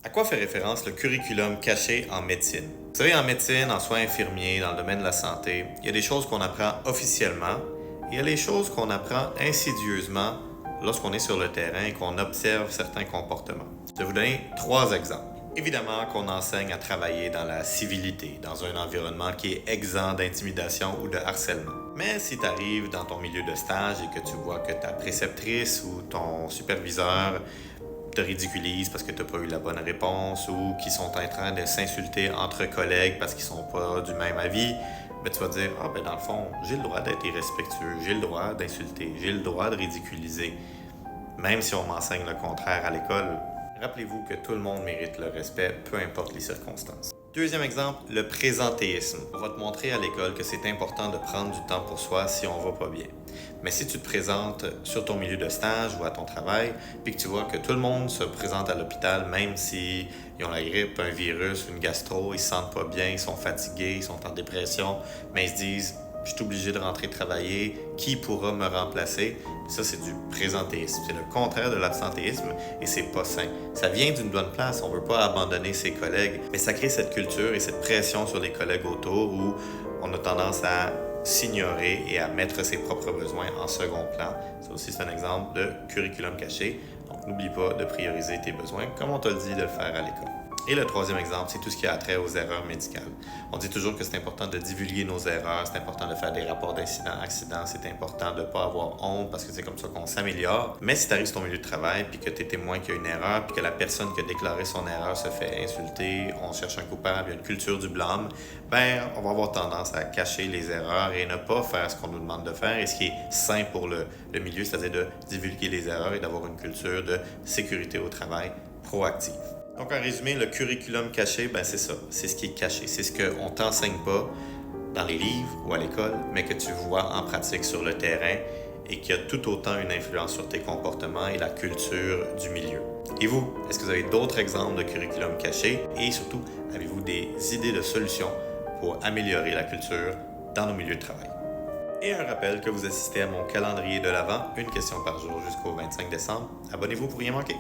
À quoi fait référence le curriculum caché en médecine? Vous savez, en médecine, en soins infirmiers, dans le domaine de la santé, il y a des choses qu'on apprend officiellement et il y a les choses qu'on apprend insidieusement lorsqu'on est sur le terrain et qu'on observe certains comportements. Je vais vous donner 3 exemples. Évidemment qu'on enseigne à travailler dans la civilité, dans un environnement qui est exempt d'intimidation ou de harcèlement. Mais si tu arrives dans ton milieu de stage et que tu vois que ta préceptrice ou ton superviseur te ridiculisent parce que tu n'as pas eu la bonne réponse ou qui sont en train de s'insulter entre collègues parce qu'ils sont pas du même avis, ben, tu vas te dire, ah ben dans le fond, j'ai le droit d'être irrespectueux, j'ai le droit d'insulter, j'ai le droit de ridiculiser, même si on m'enseigne le contraire à l'école. Rappelez-vous que tout le monde mérite le respect, peu importe les circonstances. Deuxième exemple, le présentéisme. On va te montrer à l'école que c'est important de prendre du temps pour soi si on va pas bien. Mais si tu te présentes sur ton milieu de stage ou à ton travail, puis que tu vois que tout le monde se présente à l'hôpital, même s'ils ont la grippe, un virus, une gastro, ils se sentent pas bien, ils sont fatigués, ils sont en dépression, mais ils se disent je suis obligé de rentrer travailler, qui pourra me remplacer? Ça, c'est du présentéisme. C'est le contraire de l'absentéisme et c'est pas sain. Ça vient d'une bonne place, on veut pas abandonner ses collègues, mais ça crée cette culture et cette pression sur les collègues autour où on a tendance à s'ignorer et à mettre ses propres besoins en second plan. Ça aussi, c'est un exemple de curriculum caché. Donc, n'oublie pas de prioriser tes besoins comme on te le dit de le faire à l'école. Et le troisième exemple, c'est tout ce qui a trait aux erreurs médicales. On dit toujours que c'est important de divulguer nos erreurs, c'est important de faire des rapports d'incidents, accidents, c'est important de ne pas avoir honte parce que c'est comme ça qu'on s'améliore. Mais si tu arrives sur ton milieu de travail puis que tu es témoin qu'il y a une erreur puis que la personne qui a déclaré son erreur se fait insulter, on cherche un coupable, il y a une culture du blâme, ben on va avoir tendance à cacher les erreurs et ne pas faire ce qu'on nous demande de faire et ce qui est sain pour le milieu, c'est-à-dire de divulguer les erreurs et d'avoir une culture de sécurité au travail proactive. Donc, en résumé, le curriculum caché, ben c'est ça. C'est ce qui est caché. C'est ce qu'on ne t'enseigne pas dans les livres ou à l'école, mais que tu vois en pratique sur le terrain et qui a tout autant une influence sur tes comportements et la culture du milieu. Et vous, est-ce que vous avez d'autres exemples de curriculum caché? Et surtout, avez-vous des idées de solutions pour améliorer la culture dans nos milieux de travail? Et un rappel que vous assistez à mon calendrier de l'Avent, une question par jour jusqu'au 25 décembre. Abonnez-vous pour rien manquer.